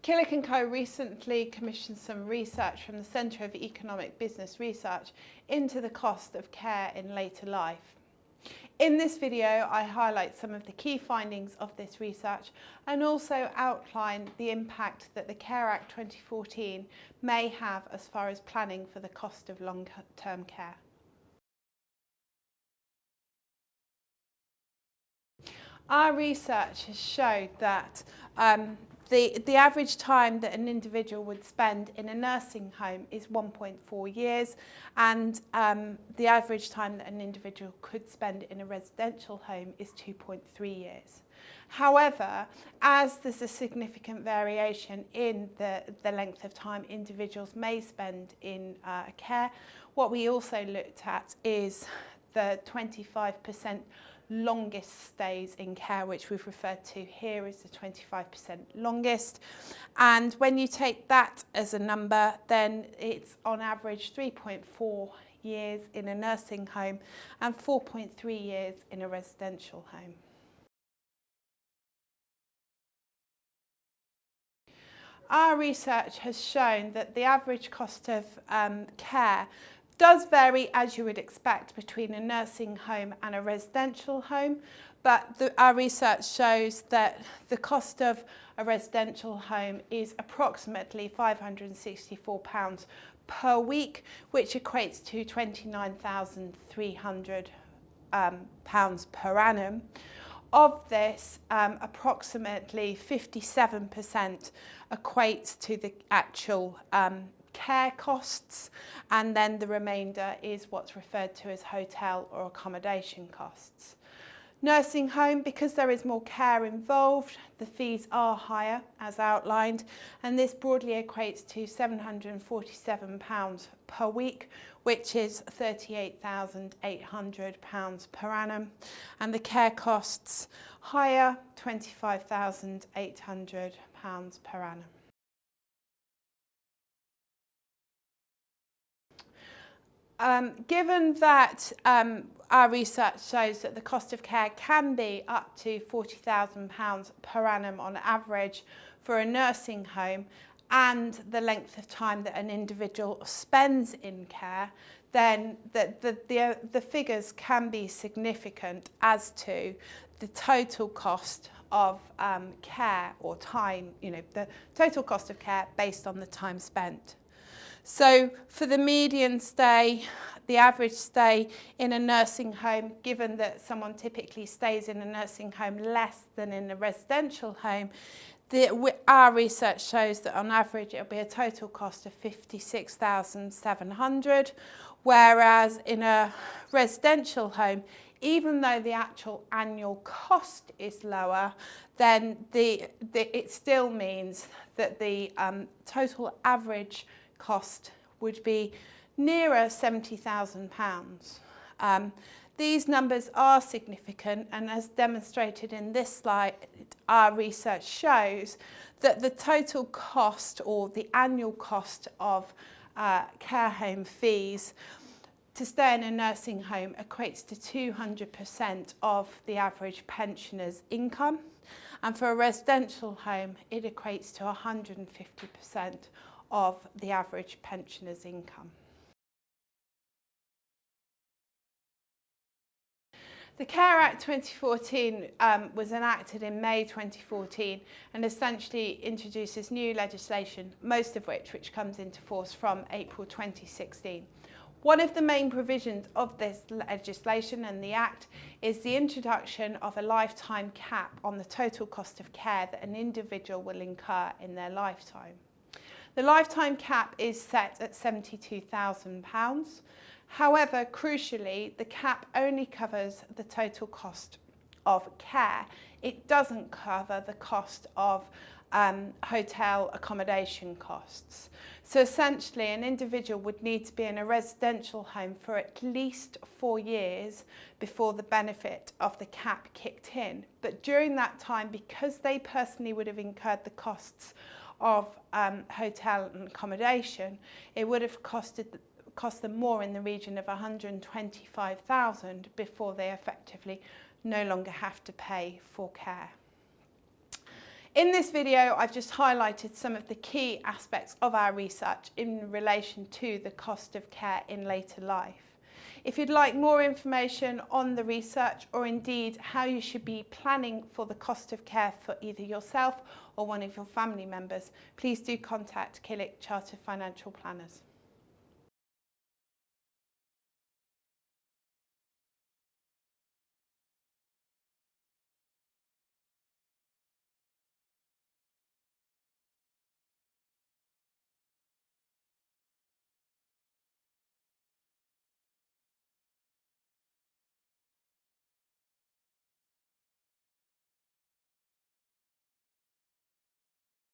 Killik Co recently commissioned some research from the Centre of Economic Business Research into the cost of care in later life. In this video, I highlight some of the key findings of this research and also outline the impact that the Care Act 2014 may have as far as planning for the cost of long-term care. Our research has showed that the average time that an individual would spend in a nursing home is 1.4 years, and the average time that an individual could spend in a residential home is 2.3 years. However, as there's a significant variation in the length of time individuals may spend in care, what we also looked at is the 25% longest stays in care, which we've referred to here as the 25% longest. And when you take that as a number, then it's on average 3.4 years in a nursing home and 4.3 years in a residential home. Our research has shown that the average cost of care does vary, as you would expect, between a nursing home and a residential home, but our research shows that the cost of a residential home is approximately £564 per week, which equates to £29,300 per annum. Of this, approximately 57% equates to the actual care costs, and then the remainder is what's referred to as hotel or accommodation costs. Nursing home, because there is more care involved, the fees are higher as outlined, and this broadly equates to £747 per week, which is £38,800 per annum, and the care costs higher, £25,800 per annum. Given that our research shows that the cost of care can be up to £40,000 per annum on average for a nursing home, and the length of time that an individual spends in care, then the figures can be significant as to the total cost of care or time, the total cost of care based on the time spent. So for the median stay, the average stay in a nursing home, given that someone typically stays in a nursing home less than in a residential home, our research shows that on average it'll be a total cost of £56,700, whereas in a residential home, even though the actual annual cost is lower, then it still means that the total average cost would be nearer £70,000. These numbers are significant, and as demonstrated in this slide, our research shows that the total cost or the annual cost of care home fees to stay in a nursing home equates to 200% of the average pensioner's income, and for a residential home it equates to 150% of the average pensioner's income. The Care Act 2014 was enacted in May 2014 and essentially introduces new legislation, most of which comes into force from April 2016. One of the main provisions of this legislation and the Act is the introduction of a lifetime cap on the total cost of care that an individual will incur in their lifetime. The lifetime cap is set at £72,000. However, crucially, the cap only covers the total cost of care. It doesn't cover the cost of hotel accommodation costs. So essentially, an individual would need to be in a residential home for at least 4 years before the benefit of the cap kicked in. But during that time, because they personally would have incurred the costs of hotel and accommodation, it would have cost them more in the region of £125,000 before they effectively no longer have to pay for care. In this video, I've just highlighted some of the key aspects of our research in relation to the cost of care in later life. If you'd like more information on the research, or indeed how you should be planning for the cost of care for either yourself or one of your family members, please do contact Killik Chartered Financial Planners.